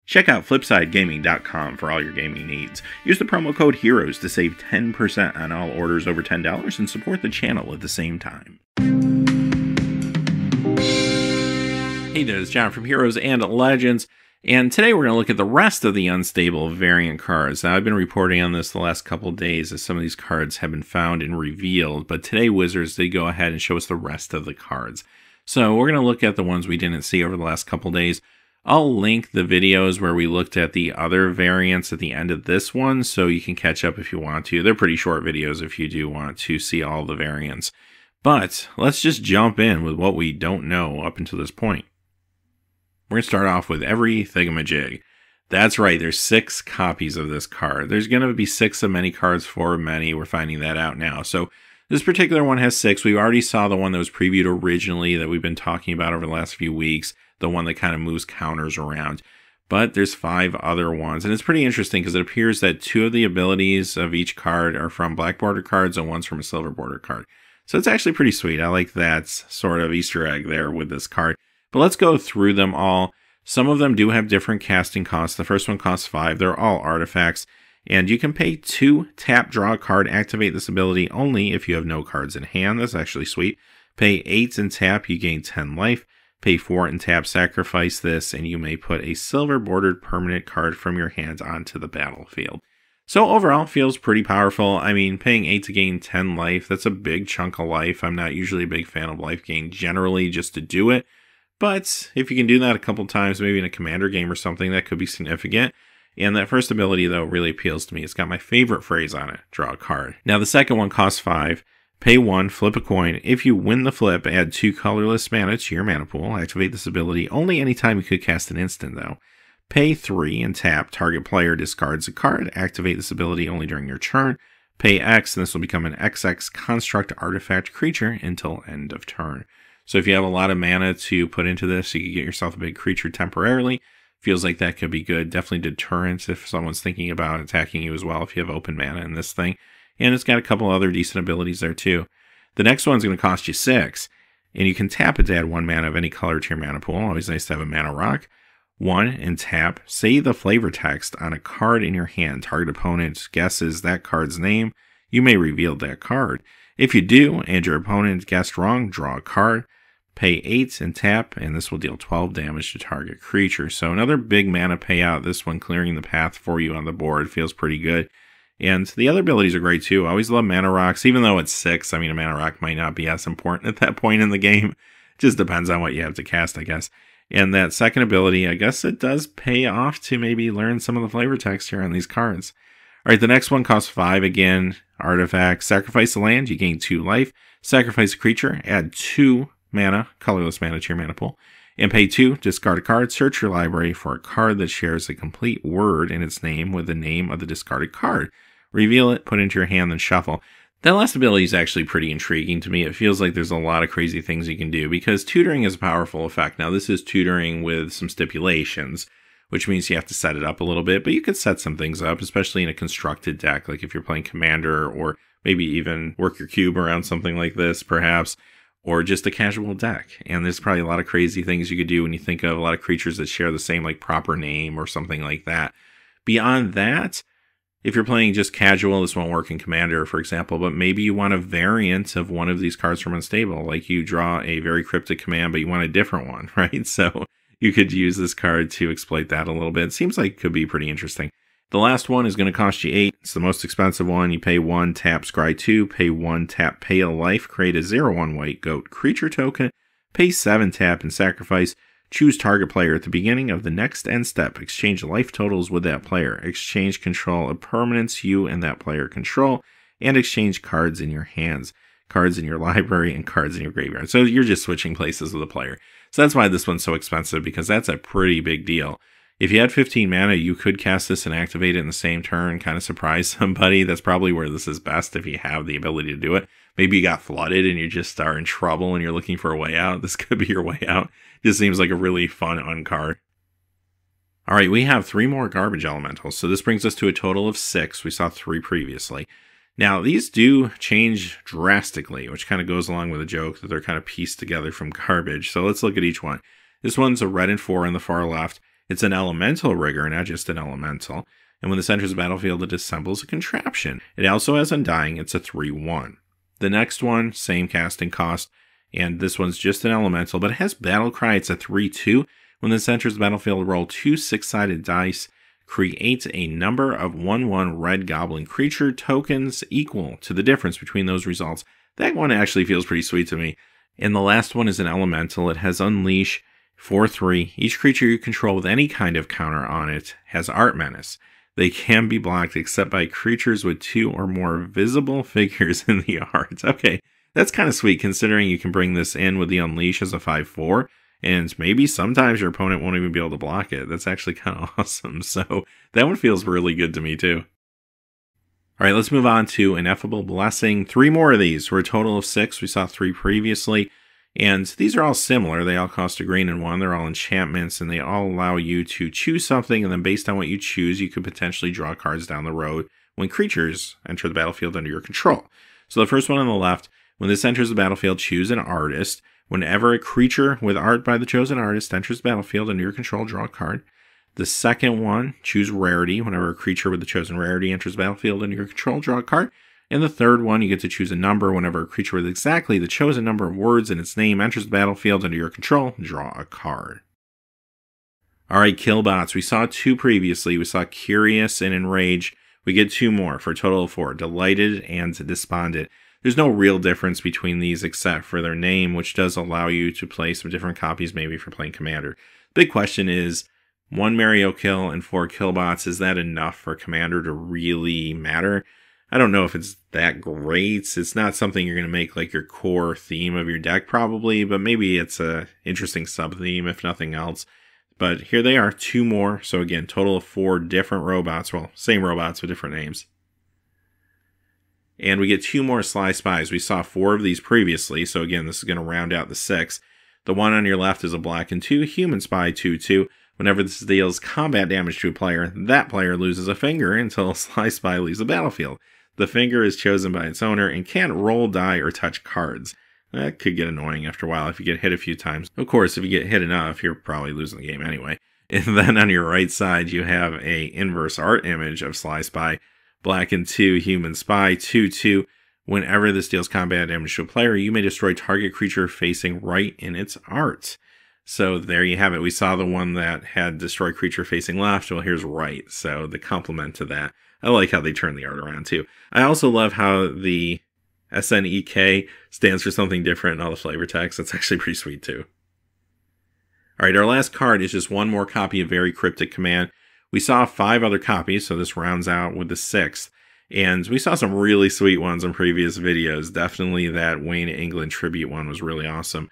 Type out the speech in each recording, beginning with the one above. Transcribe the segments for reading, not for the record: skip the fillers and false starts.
Check out FlipsideGaming.com for all your gaming needs. Use the promo code HEROES to save 10% on all orders over $10 and support the channel at the same time. Hey there, it's John from Heroes and Legends, and today we're going to look at the rest of the unstable variant cards. Now, I've been reporting on this the last couple of days as some of these cards have been found and revealed, but today Wizards did go ahead and show us the rest of the cards. So we're going to look at the ones we didn't see over the last couple of days. I'll link the videos where we looked at the other variants at the end of this one, so you can catch up if you want to. They're pretty short videos if you do want to see all the variants. But let's just jump in with what we don't know up until this point. We're going to start off with every thingamajig. That's right, there's 6 copies of this card. There's going to be 6 of many cards for many. We're finding that out now. So this particular one has 6. We already saw the one that was previewed originally that we've been talking about over the last few weeks. The one that kind of moves counters around. But there's 5 other ones. And it's pretty interesting because it appears that 2 of the abilities of each card are from black border cards and one's from a silver border card. So it's actually pretty sweet. I like that sort of Easter egg there with this card. But let's go through them all. Some of them do have different casting costs. The first one costs 5. They're all artifacts. And you can pay 2, tap, draw a card, activate this ability only if you have no cards in hand. That's actually sweet. Pay 8 and tap, you gain 10 life. Pay 4 and tap, sacrifice this, and you may put a silver bordered permanent card from your hand onto the battlefield. So overall, feels pretty powerful. I mean, paying 8 to gain 10 life, that's a big chunk of life. I'm not usually a big fan of life gain generally just to do it. But if you can do that a couple times, maybe in a commander game or something, that could be significant. And that first ability, though, really appeals to me. It's got my favorite phrase on it, draw a card. Now, the second one costs 5. Pay 1, flip a coin. If you win the flip, add 2 colorless mana to your mana pool. Activate this ability only anytime you could cast an instant, though. Pay 3 and tap. Target player discards a card. Activate this ability only during your turn. Pay X, and this will become an XX construct artifact creature until end of turn. So if you have a lot of mana to put into this, you can get yourself a big creature temporarily. Feels like that could be good. Definitely deterrent if someone's thinking about attacking you as well if you have open mana in this thing. And it's got a couple other decent abilities there too. The next one's going to cost you 6. And you can tap it to add 1 mana of any color to your mana pool. Always nice to have a mana rock. 1 and tap. Say the flavor text on a card in your hand. Target opponent guesses that card's name. You may reveal that card. If you do, and your opponent guessed wrong, draw a card. Pay 8 and tap, and this will deal 12 damage to target creature. So another big mana payout. This one clearing the path for you on the board. Feels pretty good. And the other abilities are great too. I always love mana rocks, even though it's 6. I mean, a mana rock might not be as important at that point in the game. Just depends on what you have to cast, I guess. And that second ability, I guess it does pay off to maybe learn some of the flavor text here on these cards. All right, the next one costs 5 again. Artifact. Sacrifice a land, you gain 2 life. Sacrifice a creature, add 2 mana, colorless mana to your mana pool. And pay 2, discard a card, search your library for a card that shares a complete word in its name with the name of the discarded card. Reveal it, put it into your hand, then shuffle. That last ability is actually pretty intriguing to me. It feels like there's a lot of crazy things you can do because tutoring is a powerful effect. Now, this is tutoring with some stipulations, which means you have to set it up a little bit, but you could set some things up, especially in a constructed deck, like if you're playing Commander or maybe even work your cube around something like this, perhaps, or just a casual deck. And there's probably a lot of crazy things you could do when you think of a lot of creatures that share the same like proper name or something like that. Beyond that, if you're playing just casual, this won't work in Commander, for example, but maybe you want a variant of one of these cards from Unstable, like you draw a very cryptic command, but you want a different one, right? So you could use this card to exploit that a little bit. It seems like it could be pretty interesting. The last one is going to cost you 8. It's the most expensive one. You pay 1, tap, scry 2, pay 1, tap, pay a life, create a 0/1 white goat creature token, pay 7, tap, and sacrifice. Choose target player at the beginning of the next end step. Exchange life totals with that player. Exchange control of permanents you and that player control. And exchange cards in your hands. Cards in your library and cards in your graveyard. So you're just switching places with the player. So that's why this one's so expensive, because that's a pretty big deal. If you had 15 mana, you could cast this and activate it in the same turn, kind of surprise somebody. That's probably where this is best if you have the ability to do it. Maybe you got flooded and you just are in trouble and you're looking for a way out. This could be your way out. Just seems like a really fun uncard. All right, we have 3 more garbage elementals. So this brings us to a total of 6. We saw 3 previously. Now, these do change drastically, which kind of goes along with the joke that they're kind of pieced together from garbage. So let's look at each one. This one's a red and 4 on the far left. It's an elemental rigger, not just an elemental. And when this enters the battlefield, it assembles a contraption. It also has Undying. It's a 3/1. The next one, same casting cost, and this one's just an elemental, but it has Battle Cry. It's a 3/2. When this enters the battlefield, roll 2 6-sided dice. Create a number of 1/1 red goblin creature tokens equal to the difference between those results. That one actually feels pretty sweet to me. And the last one is an elemental. It has Unleash 4/3. Each creature you control with any kind of counter on it has Art Menace. They can be blocked except by creatures with 2 or more visible figures in the art. Okay, that's kind of sweet considering you can bring this in with the Unleash as a 5/4. And maybe sometimes your opponent won't even be able to block it. That's actually kind of awesome. So that one feels really good to me too. All right, let's move on to Ineffable Blessing. 3 more of these. We're a total of 6. We saw 3 previously. And these are all similar. They all cost a green and 1. They're all enchantments, and they all allow you to choose something. And then based on what you choose, you could potentially draw cards down the road when creatures enter the battlefield under your control. So the first one on the left, when this enters the battlefield, choose an artist. Whenever a creature with art by the chosen artist enters the battlefield under your control, draw a card. The second one, choose rarity. Whenever a creature with the chosen rarity enters the battlefield under your control, draw a card. And the third one, you get to choose a number. Whenever a creature with exactly the chosen number of words in its name enters the battlefield under your control, draw a card. All right, Killbots. We saw 2 previously. We saw Curious and Enrage. We get 2 more for a total of 4, Delighted and Despondent. There's no real difference between these except for their name, which does allow you to play some different copies maybe for playing Commander. The big question is, 1 Mario kill and 4 Killbots, is that enough for Commander to really matter? I don't know if it's that great. It's not something you're going to make like your core theme of your deck probably, but maybe it's a interesting sub-theme if nothing else. But here they are, 2 more. So again, total of 4 different robots. Well, same robots with different names. And we get 2 more Sly Spies. We saw 4 of these previously, so again, this is going to round out the 6. The one on your left is a black and 2 Human Spy 2/2. Whenever this deals combat damage to a player, that player loses a finger until Sly Spy leaves the battlefield. The finger is chosen by its owner and can't roll, die, or touch cards. That could get annoying after a while if you get hit a few times. Of course, if you get hit enough, you're probably losing the game anyway. And then on your right side, you have a inverse art image of Sly Spy. Black and 2 Human Spy 2/2. Whenever this deals combat damage to a player, you may destroy target creature facing right in its art. So there you have it. We saw the one that had destroy creature facing left. Well, here's right. So the complement to that. I like how they turn the art around too. I also love how the SNEK stands for something different in all the flavor text. That's actually pretty sweet too. All right, our last card is just 1 more copy of Very Cryptic Command. We saw 5 other copies, so this rounds out with the 6th. And we saw some really sweet ones in previous videos. Definitely that Wayne England tribute one was really awesome.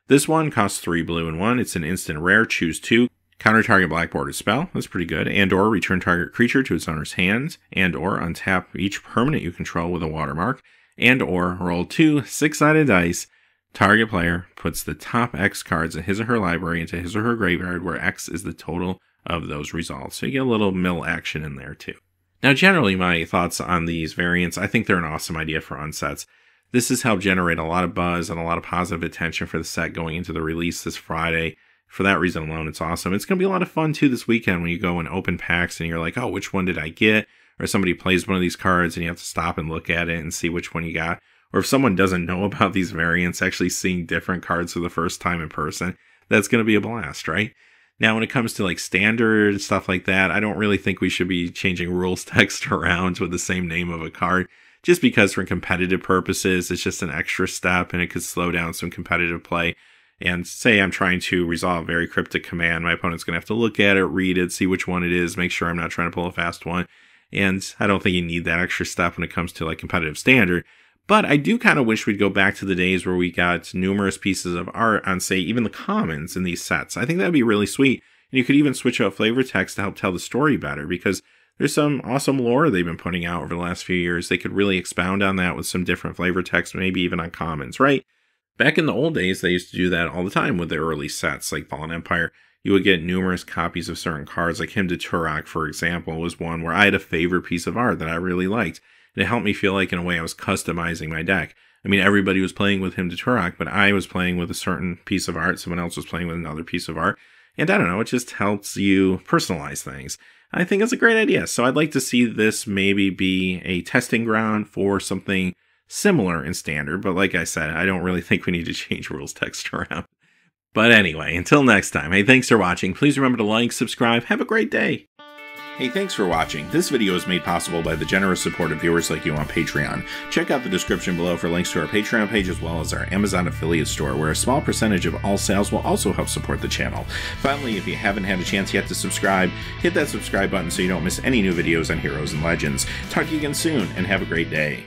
This one costs 3 blue and 1. It's an instant rare. Choose 2. Counter target black bordered spell. That's pretty good. And or return target creature to its owner's hand. And or untap each permanent you control with a watermark. And or roll 2 6-sided dice. Target player puts the top X cards in his or her library into his or her graveyard, where X is the total of those results. So you get a little mill action in there too. Now, generally, my thoughts on these variants, I think they're an awesome idea for unsets. This has helped generate a lot of buzz and a lot of positive attention for the set going into the release this Friday. For that reason alone, it's awesome. It's going to be a lot of fun too this weekend when you go and open packs and you're like, oh, which one did I get? Or somebody plays one of these cards and you have to stop and look at it and see which one you got. Or if someone doesn't know about these variants, actually seeing different cards for the first time in person, that's going to be a blast, right? Now, when it comes to like standard stuff like that, I don't really think we should be changing rules text around with the same name of a card, just because for competitive purposes, it's just an extra step and it could slow down some competitive play. And say I'm trying to resolve Very Cryptic Command, my opponent's going to have to look at it, read it, see which one it is, make sure I'm not trying to pull a fast one. And I don't think you need that extra step when it comes to like competitive standard. But I do kind of wish we'd go back to the days where we got numerous pieces of art on, say, even the commons in these sets. I think that'd be really sweet. And you could even switch out flavor text to help tell the story better, because there's some awesome lore they've been putting out over the last few years. They could really expound on that with some different flavor text, maybe even on commons, right? Back in the old days, they used to do that all the time with the early sets, like Fallen Empire. You would get numerous copies of certain cards, like Hymn to Turok, for example, was one where I had a favorite piece of art that I really liked. And it helped me feel like, in a way, I was customizing my deck. I mean, everybody was playing with Hymn to Turok, but I was playing with a certain piece of art. Someone else was playing with another piece of art. And I don't know, it just helps you personalize things. I think it's a great idea. So I'd like to see this maybe be a testing ground for something similar in Standard. But like I said, I don't really think we need to change rules text around. But anyway, until next time, hey, thanks for watching. Please remember to like, subscribe, have a great day. Hey, thanks for watching. This video is made possible by the generous support of viewers like you on Patreon. Check out the description below for links to our Patreon page as well as our Amazon affiliate store, where a small percentage of all sales will also help support the channel. Finally, if you haven't had a chance yet to subscribe, hit that subscribe button so you don't miss any new videos on Heroes and Legends. Talk to you again soon, and have a great day.